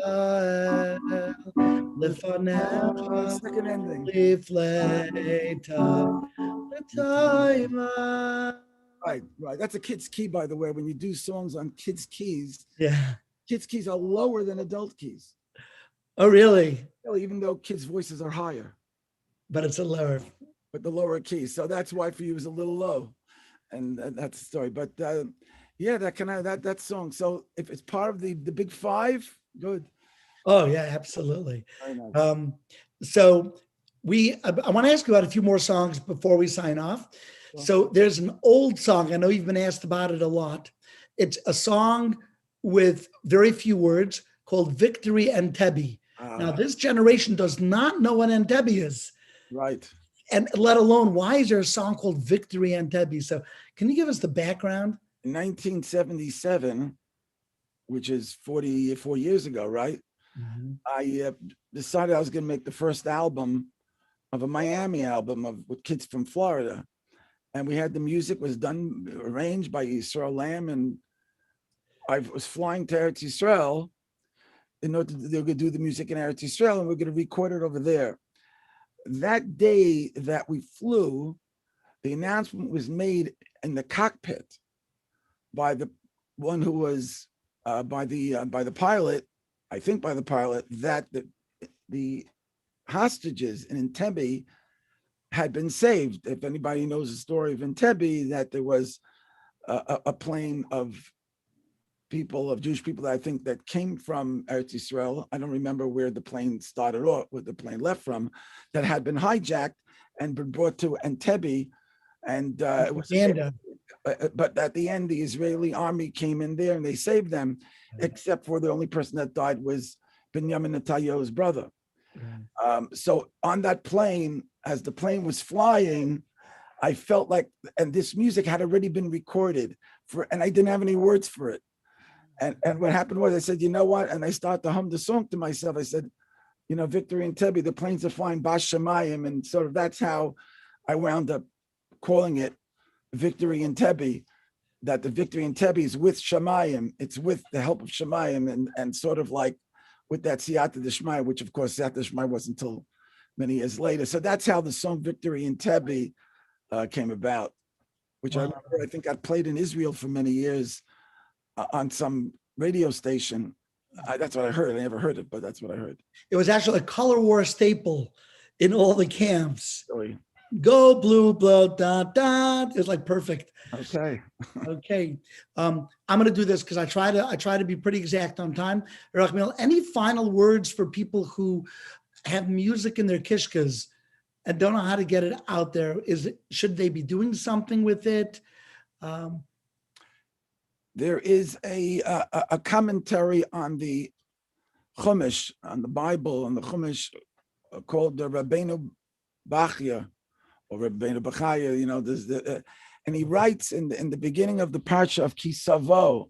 lefanecha Second ending. lifleita l'tayma. Right. That's a kid's key, by the way. When you do songs on kids' keys, Yeah. kids' keys are lower than adult keys. Oh, really? Well, even though kids' voices are higher, But it's a lower. but the lower keys. So that's why for you is a little low, and that's the story. But yeah, that song. So if it's part of the big five, good. Oh, yeah, absolutely. Very nice. So I want to ask you about a few more songs before we sign off. Sure. So there's an old song. I know you've been asked about it a lot. It's a song with very few words called Victory Entebbe. Now, this generation does not know what Entebbe is. Right. And let alone, why is there a song called Victory Entebbe? So can you give us the background? In 1977, which is 44 years ago, right? I decided I was going to make the first album of a Miami album with kids from Florida. And we had the music was done, arranged by Yisrael Lamb. And I was flying to Eretz Yisrael in order to they were going to do the music in Eretz Yisrael, and we're going to record it over there. That day that we flew, the announcement was made in the cockpit by the one who was by the pilot, I think by the pilot, that the hostages in Entebbe had been saved. If anybody knows the story of Entebbe, that there was a plane of Jewish people that I think that came from Eretz Yisrael. I don't remember where the plane started off, where the plane left from, that had been hijacked and been brought to Entebbe. And it was, but at the end, the Israeli army came in there and they saved them, except for the only person that died was Benjamin Netanyahu's brother. So on that plane, as the plane was flying, I felt like, and this music had already been recorded and I didn't have any words for it. And what happened was I said, you know what? And I started to hum the song to myself. I said, Victory Entebbe, the planes are flying Bash Shemayim. And sort of that's how I wound up calling it Victory Entebbe, that the Victory Entebbe is with Shemayim. It's with the help of Shemayim and sort of like with that Siyata D'Shmai, which of course Siyata D'Shmai wasn't until many years later. So that's how the song Victory Entebbe came about, which I remember, I think got played in Israel for many years on some radio station. That's what I heard. I never heard it, but that's what I heard. It was actually a color war staple in all the camps. Really? Go blue, blow, dot, dot. It was like perfect. Okay. Okay. I'm going to do this because I try to be pretty exact on time. Yerachmiel, any final words for people who have music in their kishkas and don't know how to get it out there? Should they be doing something with it? There is a commentary on the Chumash, on the Bible, on the Chumash, called the Rabbeinu Bachya, or Rabbeinu Bachaya. And he writes in the beginning of the parsha of Kisavo,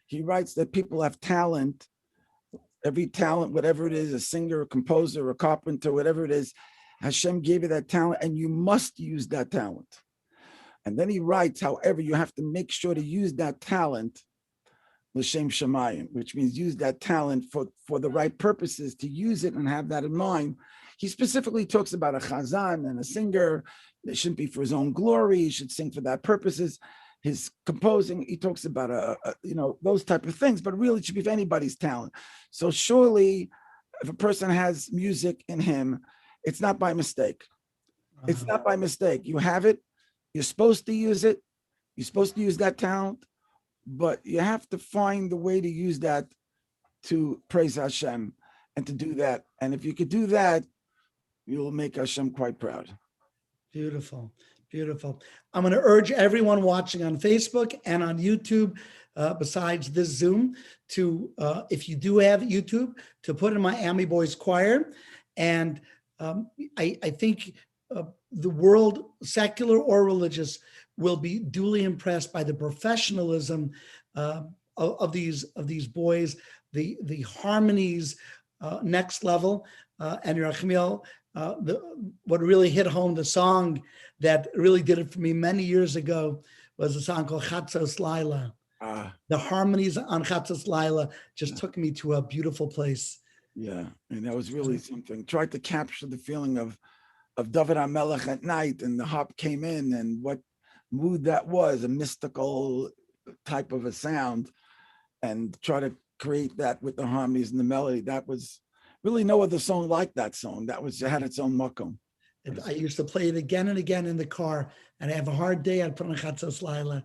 he writes that people have talent. Every talent, whatever it is, a singer, a composer, a carpenter, whatever it is, Hashem gave you that talent, and you must use that talent. And then he writes, however, you have to make sure to use that talent, l'shem shamayim, which means use that talent for the right purposes, to use it and have that in mind. He specifically talks about a chazan and a singer. It shouldn't be for his own glory. He should sing for that purposes. His composing, he talks about those type of things, but really it should be for anybody's talent. So surely, if a person has music in him, it's not by mistake. It's not by mistake. You have it. You're supposed to use it. You're supposed to use that talent, but you have to find the way to use that to praise Hashem and to do that. And if you could do that, you'll make Hashem quite proud. Beautiful, beautiful. I'm going to urge everyone watching on Facebook and on YouTube, besides this Zoom, to, if you do have YouTube, to put in Miami Boys Choir. And I think the world, secular or religious, will be duly impressed by the professionalism of these boys, the harmonies next level, and Yerachmiel, what really hit home, the song that really did it for me many years ago was a song called Chatzos Laila. The harmonies on Chatzos Laila just took me to a beautiful place. Yeah, and that was really something. Tried to capture the feeling of David HaMelech at night, and the harp came in, and what mood that was, a mystical type of a sound, and try to create that with the harmonies and the melody. That was really no other song like that song. That was, it had its own makom. And I used to play it again and again in the car, and I have a hard day. I'd put on Chatzos Laila.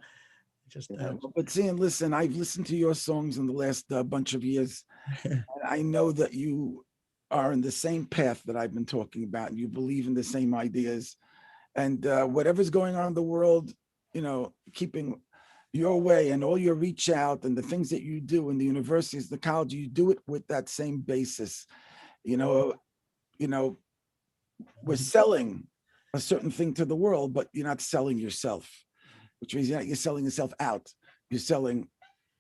Just But see, and listen, I've listened to your songs in the last bunch of years, and I know that you are in the same path that I've been talking about, and you believe in the same ideas, and whatever's going on in the world, you know, keeping your way and all your reach out and the things that you do in the universities, the college, you do it with that same basis. You know, we're selling a certain thing to the world, but you're not selling yourself, which means you're selling yourself out. You're selling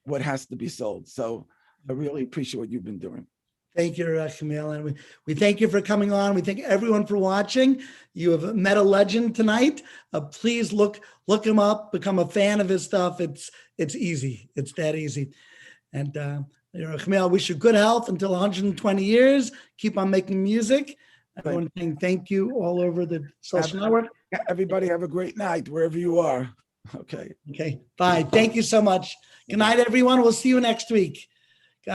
what has to be sold. So I really appreciate what you've been doing. Thank you, Rachmael, and we thank you for coming on. We thank everyone for watching. You have met a legend tonight. Please look him up, become a fan of his stuff. It's easy. It's that easy. And Rachmael, wish you good health until 120 years. Keep on making music. Everyone saying thank you all over the social network. Everybody have a great night wherever you are. Okay. Okay. Bye. Thank you so much. Good night, everyone. We'll see you next week.